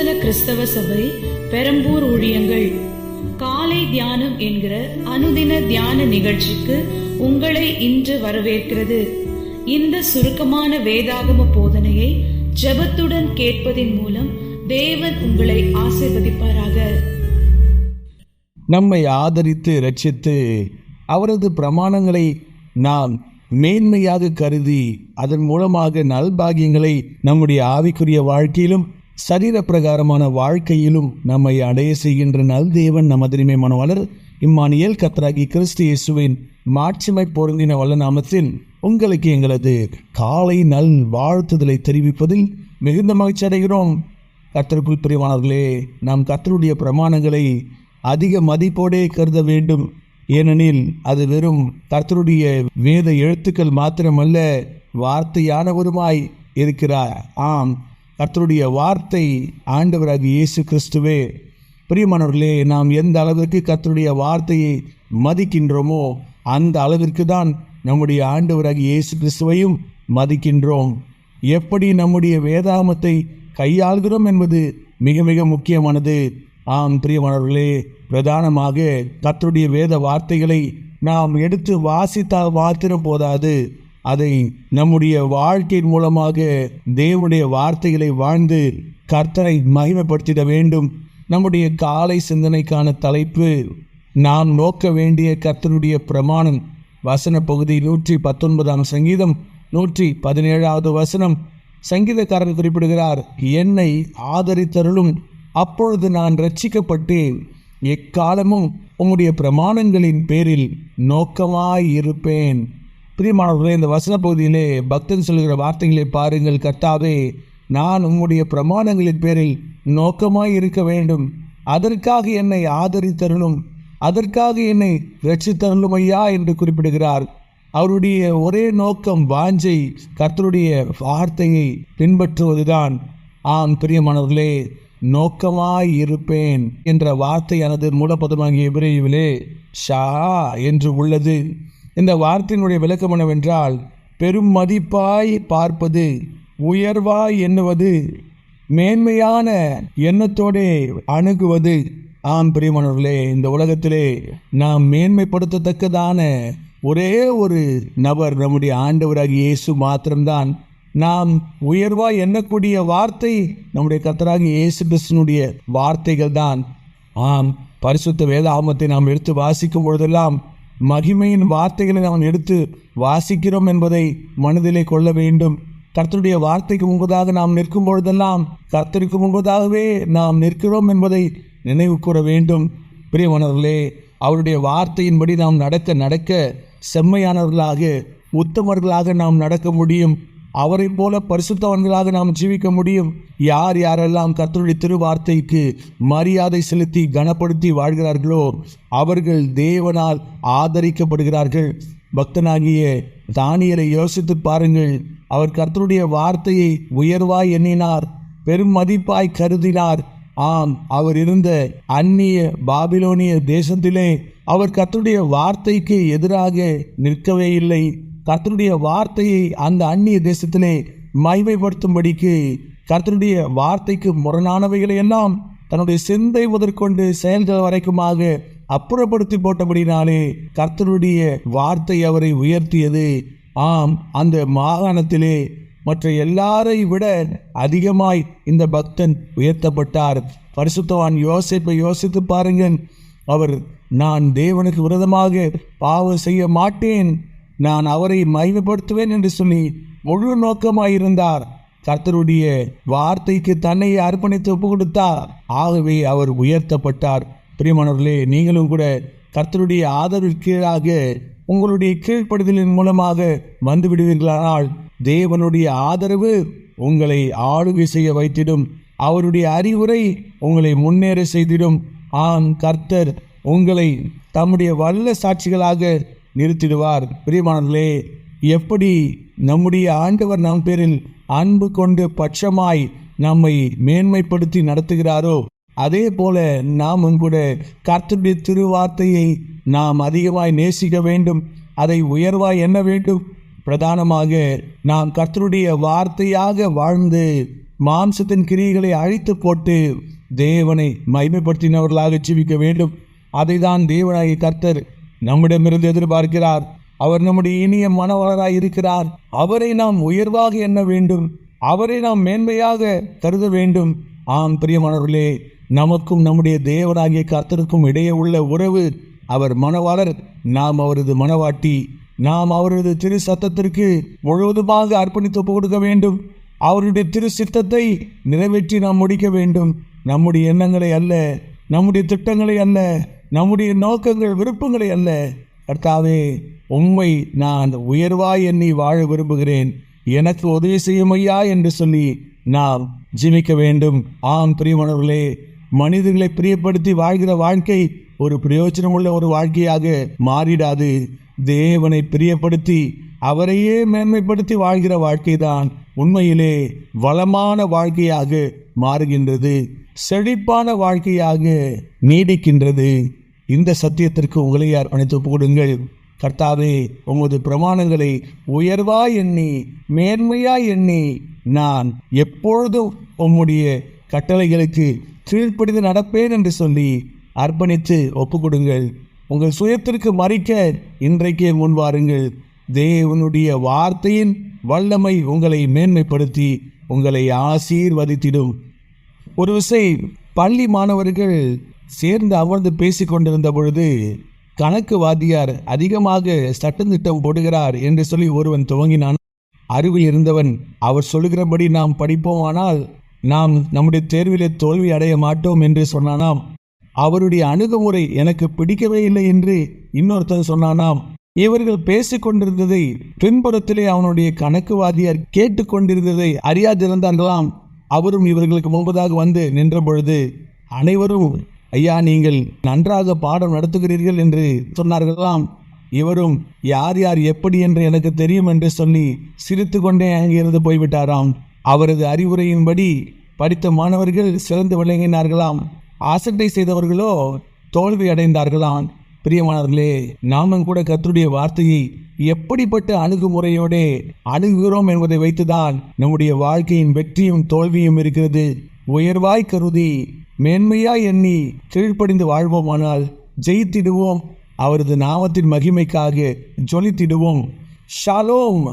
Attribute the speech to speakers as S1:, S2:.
S1: அப்போஸ்தல கிறிஸ்தவ சபை பெரம்பூர் ஊழியங்கள் காலை தியானம் என்கிற அனுதின தியான நிகழ்ச்சிக்கு உங்களை இன்று வரவேற்கிறது. இந்த சுருக்கமான வேதாகம போதனையை ஜெபத்துடன் கேட்பதின் மூலம் தேவன் உங்களை ஆசீர்வதிப்பாராக.
S2: நம்மை ஆதரித்து இரட்சித்து அவரது பிரமாணங்களை நாம் மேன்மையாக கருதி அதன் மூலமாக நல்பாகியங்களை நம்முடைய ஆவிக்குரிய வாழ்க்கையிலும் சரீர பிரகாரமான வாழ்க்கையிலும் நம்மை அடைய செய்கின்ற நல் தேவன் நமதிரிமை மனவலர் இம்மானுவேல் கர்த்தராகிய கிறிஸ்து இயேசுவின் மாட்சிமை பொருந்தின வல்ல நாமத்தில் உங்களுக்கு எங்களது காலை நல் வாழ்த்துதலை தெரிவிப்பதில் மிகுந்த மகிழ்ச்சி அடைகிறோம். கர்த்தருக்குள் பிரியமானவர்களே, நாம் கர்த்தருடைய பிரமாணங்களை அதிக மதிப்போடே கருத வேண்டும். ஏனெனில் அது வெறும் கர்த்தருடைய வேத எழுத்துக்கள் மாத்திரமல்ல, வார்த்தையானவருமாய் இருக்கிறார். ஆம், கர்த்தருடைய வார்த்தை ஆண்டவராகிய இயேசு கிறிஸ்துவே. பிரியமானவர்களே, நாம் எந்த அளவிற்கு கர்த்தருடைய வார்த்தையை மதிக்கின்றோமோ அந்த அளவிற்கு தான் நம்முடைய ஆண்டவராகிய இயேசு கிறிஸ்துவையும் மதிக்கின்றோம். எப்படி நம்முடைய வேதாகமத்தை கையாள்கிறோம் என்பது மிக மிக முக்கியமானது. ஆம் பிரியமானவர்களே, பிரதானமாக கர்த்தருடைய வேத வார்த்தைகளை நாம் எடுத்து வாசித்தால் மாத்திரம் போதாது, அதை நம்முடைய வாழ்க்கையின் மூலமாக தேவனுடைய வார்த்தைகளை வாழ்ந்து கர்த்தரை மகிமைப்படுத்திட வேண்டும். நம்முடைய காலை சிந்தனைக்கான தலைப்பு, நாம் நோக்க வேண்டிய கர்த்தருடைய பிரமாணம். வசன பகுதி 119 சங்கீதம் 117 வசனம். சங்கீதக்காரர் குறிப்பிடுகிறார், என்னை ஆதரித்தருளும், அப்பொழுது நான் இரட்சிக்கப்பட்டேன். எக்காலமும் உம்முடைய பிரமாணங்களின் பேரில் நோக்கமாய் இருப்பேன். பிரியமானவர்களே, இந்த வசன பகுதியிலே பக்தன் சொல்கிற வார்த்தைகளை பாருங்கள். கர்த்தாவே, நான் உம்முடைய பிரமாணங்களின் பேரில் நோக்கமாய் இருக்க வேண்டும். அதற்காக என்னை ஆதரித்தருளும், அதற்காக என்னை இரட்சித்தருளும் ஐயா என்று குறிப்பிடுகிறார். அவருடைய ஒரே நோக்கம், வாஞ்சை கர்த்தருடைய வார்த்தையை பின்பற்றுவதுதான். ஆம் பிரியமானவர்களே, நோக்கமாய் இருப்பேன் என்ற வார்த்தையானது மூலப்பதமாகிய எபிரேயிலே ஷா என்று உள்ளது. இந்த வார்த்தையினுடைய விளக்கம் என்னவென்றால், பெரும் மதிப்பாய் பார்ப்பது, உயர்வாய் எண்ணுவது, மேன்மையான எண்ணத்தோடு அணுகுவது. ஆம் பிரியமானவர்களே, இந்த உலகத்திலே நாம் மேன்மைப்படுத்தத்தக்கதான ஒரே ஒரு நபர் நம்முடைய ஆண்டவராகிய இயேசு மாத்திரம்தான். நாம் உயர்வாய் எண்ணக்கூடிய வார்த்தை நம்முடைய கர்த்தராகிய இயேசு கிறிஸ்துவினுடைய வார்த்தைகள் தான். ஆம், பரிசுத்த வேதாகமத்தை நாம் எடுத்து வாசிக்கும் பொழுதெல்லாம் மகிமையின் வார்த்தைகளை நாம் எடுத்து வாசிக்கிறோம் என்பதை மனதிலே கொள்ள வேண்டும். கர்த்தருடைய வார்த்தைக்கு முன்பதாக நாம் நிற்கும் பொழுதெல்லாம் கர்த்தருக்கு முன்பதாகவே நாம் நிற்கிறோம் என்பதை நினைவு கூற வேண்டும். பிரியமானவர்களே, அவருடைய வார்த்தையின்படி நாம் நடக்க செம்மையானவர்களாக உத்தமர்களாக நாம் நடக்க முடியும். அவரை போல பரிசுத்தவன்களாக நாம் ஜீவிக்க முடியும். யாரெல்லாம் கர்த்தருடைய திருவார்த்தைக்கு மரியாதை செலுத்தி கனப்படுத்தி வாழ்கிறார்களோ அவர்கள் தேவனால் ஆதரிக்கப்படுகிறார்கள். பக்தனாகிய தானியேலை யோசித்து பாருங்கள். அவர் கர்த்தருடைய வார்த்தையை உயர்வாய் எண்ணினார், பெரும் மதிப்பாய் கருதினார். ஆம், அவர் இருந்த அந்நிய பாபிலோனிய தேசத்திலே அவர் கர்த்தருடைய வார்த்தைக்கு எதிராக நிற்கவே இல்லை. கர்த்தருடைய வார்த்தையை அந்த அந்நிய தேசத்திலே மகிமைப்படுத்தும்படிக்கு கர்த்தருடைய வார்த்தைக்கு முரணானவைகளை எல்லாம் தன்னுடைய சிந்தை முதற்கொண்டு செயல்கள் வரைக்குமாக அப்புறப்படுத்தி போட்டபடினாலே கர்த்தருடைய வார்த்தை அவரை உயர்த்தியது. ஆம், அந்த மாகாணத்திலே மற்ற எல்லாரை விட அதிகமாய் இந்த பக்தன் உயர்த்தப்பட்டார். பரிசுத்தவான் யோசேப்பை யோசித்து பாருங்கள். அவர், நான் தேவனுக்கு விரோதமாக பாவம் செய்ய மாட்டேன், நான் அவரை மகிமைப்படுத்துவேன் என்று சொல்லி முழு நோக்கமாயிருந்தார். கர்த்தருடைய வார்த்தைக்கு தன்னை அர்ப்பணித்து ஒப்பு கொடுத்தார். ஆகவே அவர் உயர்த்தப்பட்டார். பிரியமானவர்களே, நீங்களும் கூட கர்த்தருடைய ஆதரவிற்கு கீழாக உங்களுடைய கீழ்ப்படுதலின் மூலமாக வந்து விடுவீர்களானால் தேவனுடைய ஆதரவு உங்களை ஆளுகை செய்ய வைத்திடும். அவருடைய அறிவுரை உங்களை முன்னேற செய்திடும். ஆம், கர்த்தர் உங்களை தம்முடைய வல்ல சாட்சிகளாக நிறுத்திடுவார். பிரியமானவர்களே, எப்படி நம்முடைய ஆண்டவர் நம் பேரில் அன்பு கொண்டு பட்சமாய் நம்மை மேன்மைப்படுத்தி நடத்துகிறாரோ அதே போல நாமும் கூட கர்த்தருடைய திருவார்த்தையை நாம் அதிகமாய் நேசிக்க வேண்டும், அதை உயர்வாய் எண்ண வேண்டும். பிரதானமாக நாம் கர்த்தருடைய வார்த்தையாக வாழ்ந்து மாம்சத்தின் கிரியைகளை அழித்து போட்டு தேவனை மகிமைப்படுத்தினவர்களாக ஜீவிக்க வேண்டும். அதை தான் தேவனாகிய கர்த்தர் நம்மிடமிருந்து எதிர்பார்க்கிறார். அவர் நம்முடைய இனிய மனவளராய் இருக்கிறார். அவரை நாம் உயர்வாக எண்ண வேண்டும். அவரை நாம் மேன்மையாக கருத வேண்டும். ஆம் பிரியமானவர்களே, நமக்கும் நம்முடைய தேவனாகிய கர்த்தருக்கும் இடையே உள்ள உறவு, அவர் மனவாளர், நாம் அவரது மனவாட்டி. நாம் அவரது திரு சத்தத்திற்கு முழுவதுமாக அர்ப்பணித்து கொடுக்க வேண்டும். அவருடைய திரு சித்தத்தை நிறைவேற்றி நாம் முடிக்க வேண்டும். நம்முடைய எண்ணங்களை அல்ல, நம்முடைய திட்டங்களை அல்ல, நம்முடைய நோக்கங்கள் விருப்பங்களை அல்ல. கர்த்தாவே, உம்மை நான் உயர்வாய் எண்ணி வாழ விரும்புகிறேன், எனக்கு உதவி செய்யும் ஐயா என்று சொல்லி நாம் ஜீவிக்க வேண்டும். ஆம் பிரியமானவர்களே, மனிதர்களை பிரியப்படுத்தி வாழ்கிற வாழ்க்கை ஒரு பிரயோஜனமுள்ள ஒரு வாழ்க்கையாக மாறிடாது. தேவனை பிரியப்படுத்தி அவரையே மேன்மைப்படுத்தி வாழ்கிற வாழ்க்கைதான் உண்மையிலே வளமான வாழ்க்கையாக மாறுகின்றது, செழிப்பான வாழ்க்கையாக நீடிக்கின்றது. இந்த சத்தியத்திற்கு உங்களை அர்ப்பணித்து போடுங்கள். கர்த்தாவே, உமது பிரமாணங்களை உயர்வாய் எண்ணி மேன்மையாய் எண்ணி நான் எப்பொழுதும் உம்முடைய கட்டளைகளுக்கு கீழ்ப்படிந்து நடப்பேன் என்று சொல்லி அர்ப்பணித்து ஒப்புக்கொடுங்கள். உங்கள் சுயத்திற்கு மறிக்க இன்றைக்கே முன்வாருங்கள். தேவனுடைய வார்த்தையின் வல்லமை உங்களை மேன்மைப்படுத்தி உங்களை ஆசீர்வதித்திடும். ஒரு விசை பள்ளி மாணவர்கள் சேர்ந்து அமர்ந்து பேசி கொண்டிருந்த பொழுது கணக்கு வாத்தியார் அதிகமாக சட்டத்திட்டம் போடுகிறார் என்று சொல்லி ஒருவன் துவங்கினான். அருகில் இருந்தவன், அவர் சொல்லுகிறபடி நாம் படிப்போமானால் நாம் நம்முடைய தேர்விலே தோல்வி அடைய மாட்டோம் என்று சொன்னானாம். அவருடைய அணுகுமுறை எனக்கு பிடிக்கவே இல்லை என்று இன்னொருத்தன் சொன்னானாம். இவர்கள் பேசிக்கொண்டிருந்ததை பின்புறத்திலே அவனுடைய கணக்கு வாத்தியார் கேட்டு கொண்டிருந்ததை அறியாதிருந்தார்களாம். அவரும் இவர்களுக்கு முன்பதாக வந்து நின்ற பொழுது அனைவரும், ஐயா, நீங்கள் நன்றாக பாடம் நடத்துகிறீர்கள் என்று சொன்னார்களாம். இவரும், யார் யார் எப்படி என்று எனக்கு தெரியும் என்று சொல்லி சிரித்து கொண்டே அங்கிருந்து போய்விட்டாராம். அவரது அறிவுரையின்படி படித்த மாணவர்கள் சிறந்து விளங்கினார்களாம். ஆசட்டை செய்தவர்களோ தோல்வி அடைந்தார்களாம். பிரியமானவர்களே, நாமும் கூட கர்த்தருடைய வார்த்தையை எப்படிப்பட்ட அணுகுமுறையோடு அணுகுகிறோம் என்பதை வைத்துதான் நம்முடைய வாழ்க்கையின் வெற்றியும் தோல்வியும் இருக்கிறது. உயர்வாய் கருதி மேன்மையாய் எண்ணி கீழ்ப்படிந்து வாழ்வோமானால் ஜெயித்திடுவோம். அவரது நாமத்தின் மகிமைக்காக ஜொலித்திடுவோம். ஷாலோம்.